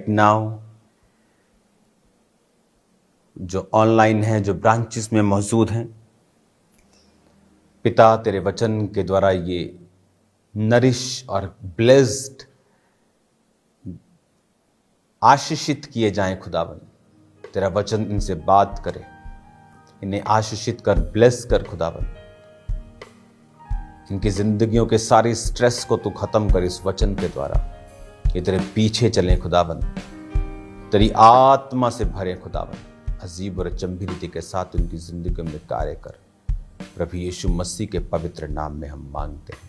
Right now, जो online हैं, जो ब्रांचेस में मौजूद हैं, पिता तेरे वचन के द्वारा ये नरिश और ब्लेस्ड आशीषित किए जाएं खुदावन। तेरा वचन इनसे बात करे, इन्हें आशीषित कर, ब्लेस कर खुदावन। इनकी जिंदगियों के सारी स्ट्रेस को तू खत्म कर इस वचन के द्वारा। ये तेरे पीछे चलें खुदावन, तेरी आत्मा से भरे खुदावन। अजीब और अचंभी रीति के साथ उनकी जिंदगी में कार्य कर। प्रभु यीशु मसीह के पवित्र नाम में हम मांगते हैं,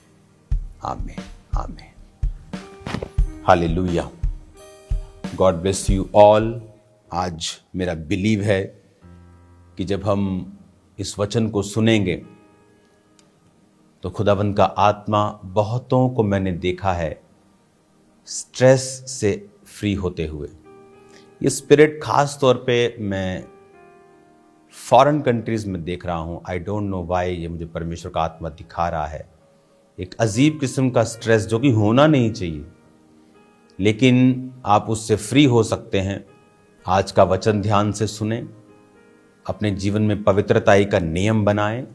आमीन आमीन। Hallelujah. God bless you all. आज मेरा बिलीव है कि जब हम इस वचन को सुनेंगे तो खुदावंद का आत्मा, बहुतों को मैंने देखा है स्ट्रेस से फ्री होते हुए। ये स्पिरिट खास तौर पे मैं फॉरेन कंट्रीज में देख रहा हूँ। आई डोंट नो व्हाई, ये मुझे परमेश्वर का आत्मा दिखा रहा है। एक अजीब किस्म का स्ट्रेस जो कि होना नहीं चाहिए, लेकिन आप उससे फ्री हो सकते हैं। आज का वचन ध्यान से सुने, अपने जीवन में पवित्रताई का नियम बनाएं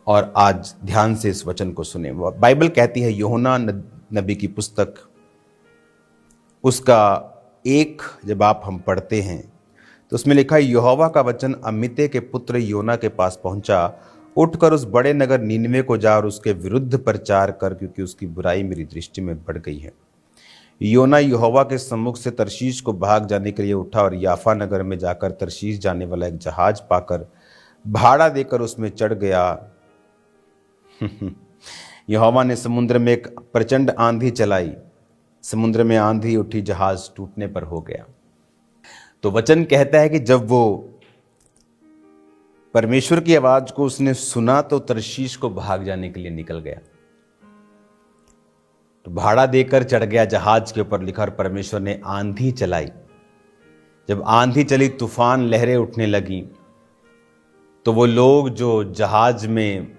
और आज ध्यान से इस वचन को सुने। बाइबल कहती है, यूहन्ना नबी की पुस्तक उसका 1 जब आप हम पढ़ते हैं तो उसमें लिखा है, यहोवा का वचन अमित्ते के पुत्र योना के पास पहुंचा। उठकर उस बड़े नगर नीनवे को जा और उसके विरुद्ध प्रचार कर, क्योंकि उसकी बुराई मेरी दृष्टि में बढ़ गई है। योना यहोवा के सम्मुख से तर्शीश को भाग जाने के लिए उठा और याफा नगर में जाकर तर्शीश जाने वाला एक जहाज पाकर भाड़ा देकर उसमें चढ़ गया। यहोवा ने समुद्र में एक प्रचंड आंधी चलाई, समुद्र में आंधी उठी, जहाज टूटने पर हो गया। तो वचन कहता है कि जब वो परमेश्वर की आवाज को उसने सुना तो तर्शीश को भाग जाने के लिए निकल गया। तो भाड़ा देकर चढ़ गया जहाज के ऊपर, लिखा, और परमेश्वर ने आंधी चलाई। जब आंधी चली, तूफान, लहरें उठने लगी, तो वो लोग जो जहाज में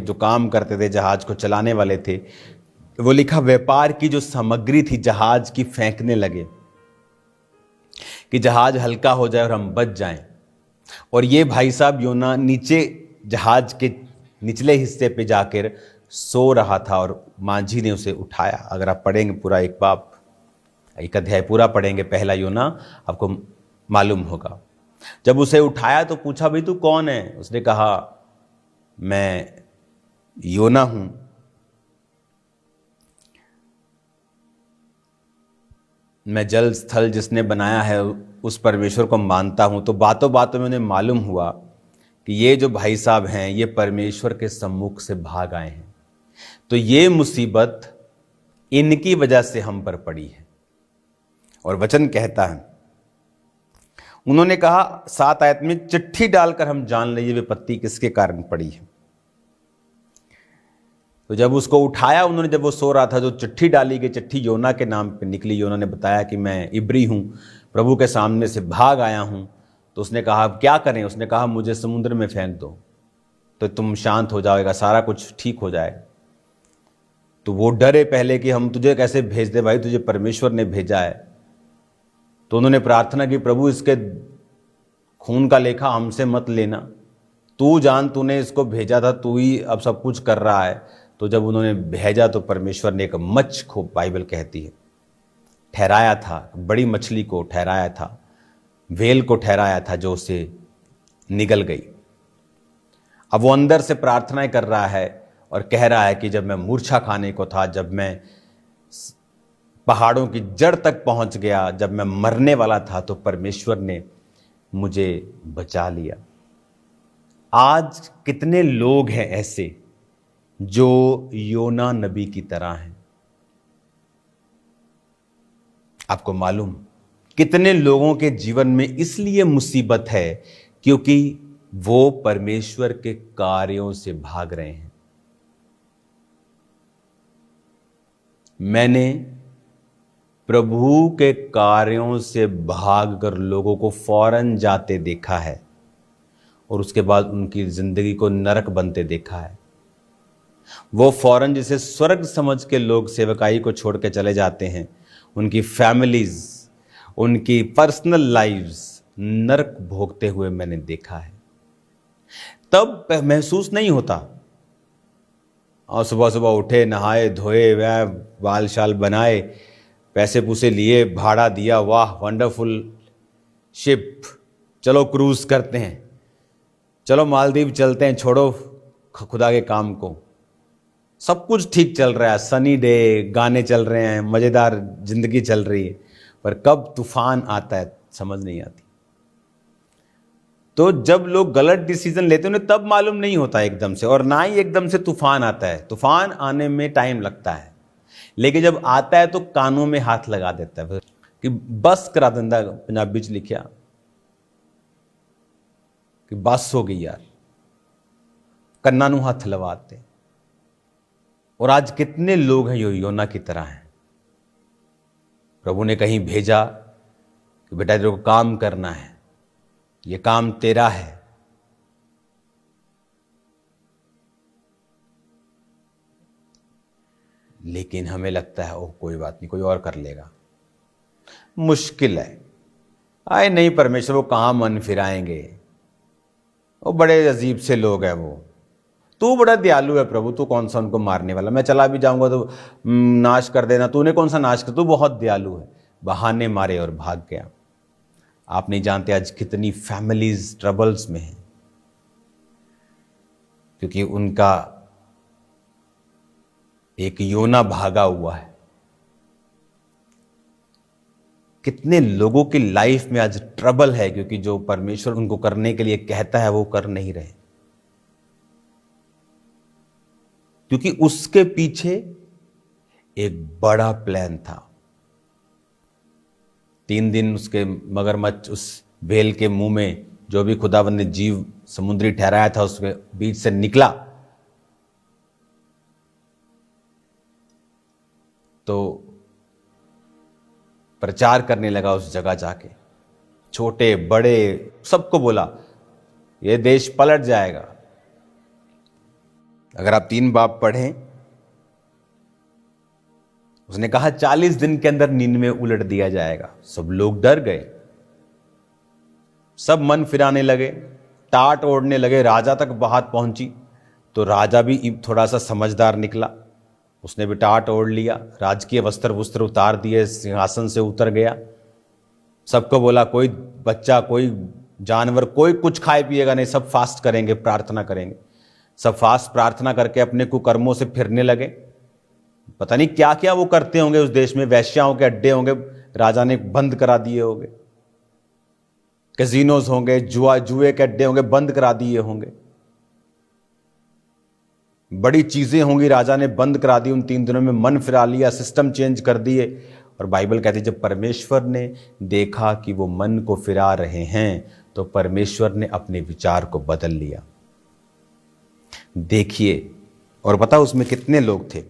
जो काम करते थे, जहाज को चलाने वाले थे, वो लिखा व्यापार की जो सामग्री थी जहाज की फेंकने लगे कि जहाज हल्का हो जाए और हम बच जाएं। और ये भाई साहब योना नीचे जहाज के निचले हिस्से पे जाकर सो रहा था और मांझी ने उसे उठाया। अगर आप पढ़ेंगे पूरा एक अध्याय पूरा पढ़ेंगे पहला योना, आपको मालूम होगा। जब उसे उठाया तो पूछा, भाई तू कौन है? उसने कहा, मैं योना हूं। मैं जल स्थल जिसने बनाया है उस परमेश्वर को मानता हूं। तो बातों बातों में उन्हें मालूम हुआ कि ये जो भाई साहब हैं ये परमेश्वर के सम्मुख से भाग आए हैं। तो ये मुसीबत इनकी वजह से हम पर पड़ी है। और वचन कहता है, उन्होंने कहा 7 आयत में, चिट्ठी डालकर हम जान लें ये विपत्ति किसके कारण पड़ी है। तो जब उसको उठाया उन्होंने, जब वो सो रहा था, जो चिट्ठी डाली गई, चिट्ठी योना के नाम पे निकली। योना ने बताया कि मैं इब्री हूं, प्रभु के सामने से भाग आया हूं। तो उसने कहा, अब क्या करें? उसने कहा, मुझे समुद्र में फेंक दो तो तुम शांत हो जाएगा, सारा कुछ ठीक हो जाएगा। तो वो डरे पहले कि हम तुझे कैसे भेज दे भाई, तुझे परमेश्वर ने भेजा है। तो उन्होंने प्रार्थना की, प्रभु इसके खून का लेखा हमसे मत लेना, तू जान, तूने इसको भेजा था, तू ही अब सब कुछ कर रहा है। तो जब उन्होंने भेजा तो परमेश्वर ने एक मच्छ को, बाइबल कहती है, ठहराया था, बड़ी मछली को ठहराया था, व्हेल को ठहराया था, जो उसे निगल गई। अब वो अंदर से प्रार्थनाएं कर रहा है और कह रहा है कि जब मैं मूर्छा खाने को था, जब मैं पहाड़ों की जड़ तक पहुंच गया, जब मैं मरने वाला था, तो परमेश्वर ने मुझे बचा लिया। आज कितने लोग हैं ऐसे जो योना नबी की तरह हैं? आपको मालूम कितने लोगों के जीवन में इसलिए मुसीबत है क्योंकि वो परमेश्वर के कार्यों से भाग रहे हैं। मैंने प्रभु के कार्यों से भागकर लोगों को फौरन जाते देखा है और उसके बाद उनकी जिंदगी को नरक बनते देखा है। वो फौरन जिसे स्वर्ग समझ के लोग सेवकाई को छोड़ के चले जाते हैं, उनकी फैमिलीज, उनकी पर्सनल लाइव्स नरक भोगते हुए मैंने देखा है। तब महसूस नहीं होता, और सुबह सुबह उठे, नहाए धोए, वह बाल शाल बनाए, पैसे पूसे लिए, भाड़ा दिया, वाह वंडरफुल शिप, चलो क्रूज करते हैं, चलो मालदीव चलते हैं, छोड़ो खुदा के काम को। सब कुछ ठीक चल रहा है, सनी डे, गाने चल रहे हैं, मज़ेदार जिंदगी चल रही है, पर कब तूफान आता है समझ नहीं आती। तो जब लोग गलत डिसीजन लेते हैं उन्हें तब मालूम नहीं होता एकदम से, और ना ही एकदम से तूफान आता है। तूफान आने में टाइम लगता है, लेकिन जब आता है तो कानों में हाथ लगा देता है कि बस करा दिंदा, पंजाबी च लिखिया कि बस हो गई यार, कन्ना नूं हथ लवाते। और आज कितने लोग हैं जो योना की तरह हैं। प्रभु ने कहीं भेजा कि बेटा तेरे को काम करना है, ये काम तेरा है, लेकिन हमें लगता है ओह कोई बात नहीं, कोई और कर लेगा, मुश्किल है, आए नहीं परमेश्वर वो कहाँ मन फिराएंगे, वो बड़े अजीब से लोग हैं, वो तू बड़ा दयालु है प्रभु, तू कौन सा उनको मारने वाला, मैं चला भी जाऊंगा तो नाश कर देना, तूने कौन सा नाश कर, तू बहुत दयालु है। बहाने मारे और भाग गया। आप नहीं जानते आज कितनी फैमिलीज ट्रबल्स में हैं, क्योंकि उनका एक योना भागा हुआ है। कितने लोगों की लाइफ में आज ट्रबल है, क्योंकि जो परमेश्वर उनको करने के लिए कहता है वो कर नहीं रहे, क्योंकि उसके पीछे एक बड़ा प्लान था। 3 दिन उसके मगरमच्छ उस व्हेल के मुंह में, जो भी खुदावंद ने जीव समुद्री ठहराया था उसके बीच से निकला, तो प्रचार करने लगा उस जगह जाके, छोटे बड़े सबको बोला ये देश पलट जाएगा। अगर आप 3 बाब पढ़ें, उसने कहा 40 दिन के अंदर नीनवे उलट दिया जाएगा। सब लोग डर गए, सब मन फिराने लगे, टाट ओढ़ने लगे। राजा तक बात पहुंची तो राजा भी थोड़ा सा समझदार निकला, उसने भी टाट ओढ़ लिया, राजकीय वस्त्र उतार दिए, सिंहासन से उतर गया। सबको बोला कोई बच्चा, कोई जानवर, कोई कुछ खाए पिएगा नहीं, सब फास्ट करेंगे, प्रार्थना करेंगे। सब फास्ट प्रार्थना करके अपने कुकर्मों से फिरने लगे। पता नहीं क्या क्या वो करते होंगे उस देश में, वैश्याओं के अड्डे होंगे राजा ने बंद करा दिए होंगे, कैसीनोज होंगे, जुए के अड्डे होंगे बंद करा दिए होंगे, बड़ी चीजें होंगी राजा ने बंद करा दी। उन 3 दिनों में मन फिरा लिया, सिस्टम चेंज कर दिए। और बाइबल कहती है जब परमेश्वर ने देखा कि वो मन को फिरा रहे हैं, तो परमेश्वर ने अपने विचार को बदल लिया। देखिए, और पता उसमें कितने लोग थे,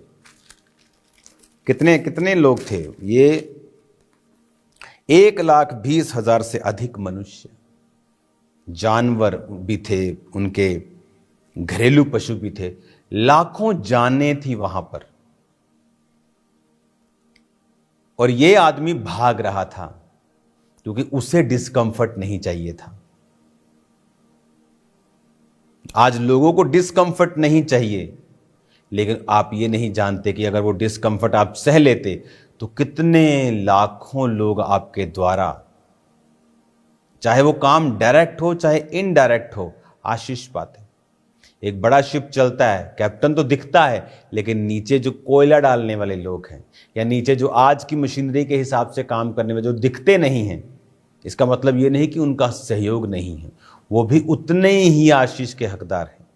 कितने लोग थे, ये 1,20,000 से अधिक मनुष्य, जानवर भी थे, उनके घरेलू पशु भी थे, लाखों जानें थी वहां पर। और ये आदमी भाग रहा था क्योंकि उसे डिस्कंफर्ट नहीं चाहिए था। आज लोगों को डिस्कंफर्ट नहीं चाहिए, लेकिन आप ये नहीं जानते कि अगर वो डिस्कंफर्ट आप सह लेते तो कितने लाखों लोग आपके द्वारा, चाहे वो काम डायरेक्ट हो चाहे इनडायरेक्ट हो, आशीष पाते। एक बड़ा शिप चलता है, कैप्टन तो दिखता है, लेकिन नीचे जो कोयला डालने वाले लोग हैं, या नीचे जो आज की मशीनरी के हिसाब से काम करने में जो दिखते नहीं हैं, इसका मतलब ये नहीं कि उनका सहयोग नहीं है, वो भी उतने ही आशीष के हकदार हैं।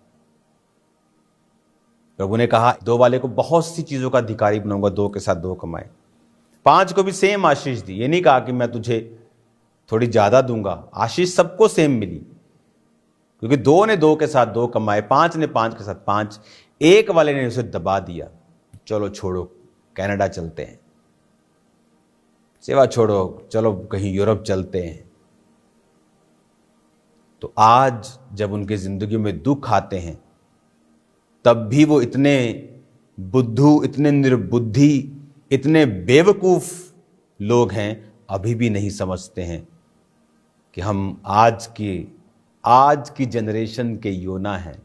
प्रभु ने कहा 2 वाले को बहुत सी चीजों का अधिकारी बनाऊंगा, 2 के साथ 2 कमाए। 5 को भी सेम आशीष दी, ये नहीं कहा कि मैं तुझे थोड़ी ज्यादा दूंगा, आशीष सबको सेम मिली, क्योंकि 2 ने 2 के साथ 2 कमाए, 5 ने 5 के साथ 5। 1 वाले ने उसे दबा दिया, चलो छोड़ो कनाडा चलते हैं, सेवा छोड़ो, चलो कहीं यूरोप चलते हैं। तो आज जब उनकी जिंदगी में दुख आते हैं, तब भी वो इतने बुद्धू, इतने निर्बुद्धि, इतने बेवकूफ लोग हैं अभी भी नहीं समझते हैं कि हम आज की जनरेशन के योना हैं।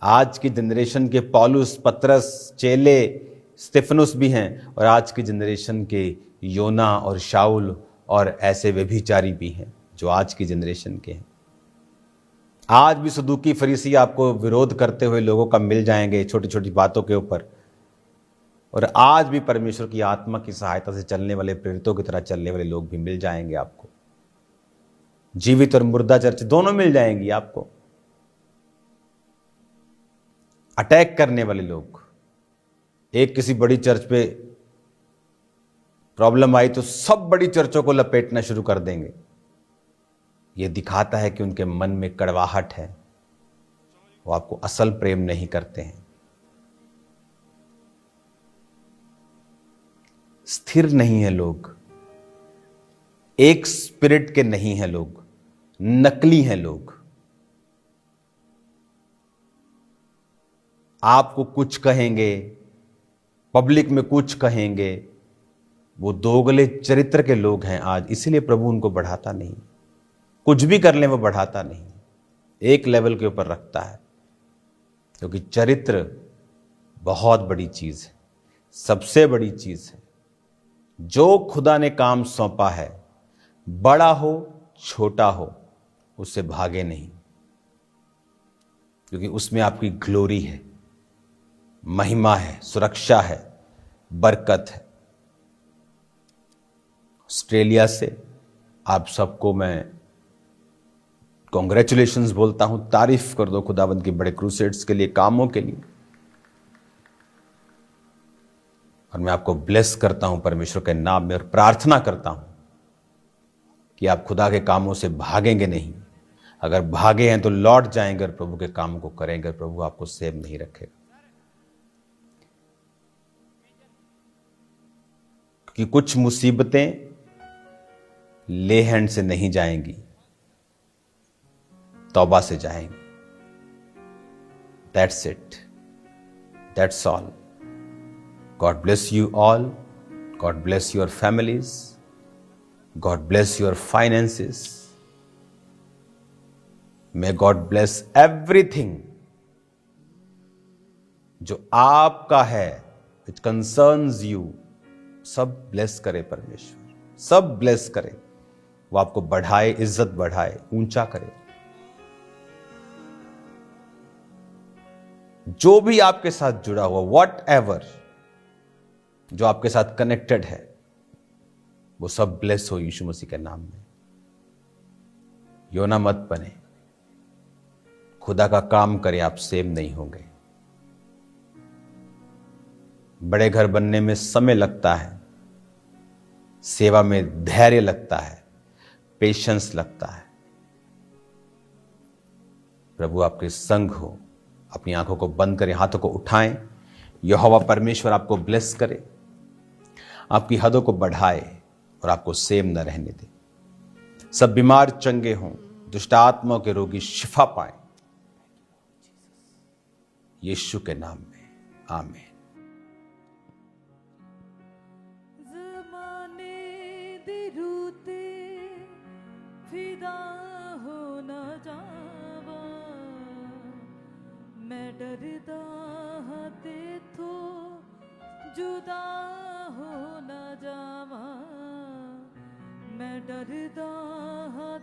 आज की जनरेशन के पौलुस, पतरस, चेले, स्तिफनुस भी हैं, और आज की जनरेशन के योना और शाऊल और ऐसे व्यभिचारी भी हैं जो आज की जनरेशन के हैं। आज भी सदूकी फरीसी आपको विरोध करते हुए लोगों का मिल जाएंगे छोटी छोटी बातों के ऊपर, और आज भी परमेश्वर की आत्मा की सहायता से चलने वाले, प्रेरितों की तरह चलने वाले लोग भी मिल जाएंगे आपको। जीवित और मुर्दा चर्च दोनों मिल जाएंगी आपको। अटैक करने वाले लोग, एक किसी बड़ी चर्च पे प्रॉब्लम आई तो सब बड़ी चर्चों को लपेटना शुरू कर देंगे। यह दिखाता है कि उनके मन में कड़वाहट है, वो आपको असल प्रेम नहीं करते हैं। स्थिर नहीं है लोग, एक स्पिरिट के नहीं हैं लोग, नकली हैं लोग। आपको कुछ कहेंगे, पब्लिक में कुछ कहेंगे, वो दोगले चरित्र के लोग हैं आज। इसीलिए प्रभु उनको बढ़ाता नहीं, कुछ भी कर लें वो बढ़ाता नहीं, एक लेवल के ऊपर रखता है, क्योंकि चरित्र बहुत बड़ी चीज है, सबसे बड़ी चीज है। जो खुदा ने काम सौंपा है, बड़ा हो छोटा हो, उससे भागे नहीं, क्योंकि उसमें आपकी ग्लोरी है, महिमा है, सुरक्षा है, बरकत है। ऑस्ट्रेलिया से आप सबको मैं कॉन्ग्रेचुलेशंस बोलता हूं, तारीफ कर दो खुदावंद के बड़े क्रूसेड्स के लिए, कामों के लिए। और मैं आपको ब्लेस करता हूं परमेश्वर के नाम में, और प्रार्थना करता हूं कि आप खुदा के कामों से भागेंगे नहीं। अगर भागे हैं तो लौट जाएंगे और प्रभु के कामों को करेंगे, प्रभु आपको सेव नहीं रखेगा। कि कुछ मुसीबतें ले हैंड से नहीं जाएंगी, तौबा से जाएंगी। That's it, that's all. God bless you all, God bless your families, God bless your finances, may God bless everything जो आपका है, विच कंसर्न्स यू। सब ब्लेस करे परमेश्वर, सब ब्लेस करे, वो आपको बढ़ाए, इज्जत बढ़ाए, ऊंचा करे। जो भी आपके साथ जुड़ा हुआ, वॉट एवर जो आपके साथ कनेक्टेड है, वो सब ब्लेस हो यीशु मसीह के नाम में। योना मत बने, खुदा का काम करें, आप सेव नहीं होंगे। बड़े घर बनने में समय लगता है, सेवा में धैर्य लगता है, पेशेंस लगता है। प्रभु आपके संग हो। अपनी आंखों को बंद करें, हाथों को उठाएं। यहोवा परमेश्वर आपको ब्लेस करे, आपकी हदों को बढ़ाए और आपको सेम न रहने दे। सब बीमार चंगे हों, दुष्ट आत्माओं के रोगी शिफा पाएं, यीशु के नाम में, आमीन। मैं डरदा हाँ तेथो जुदा हो न जावा, मैं डरदा हाँ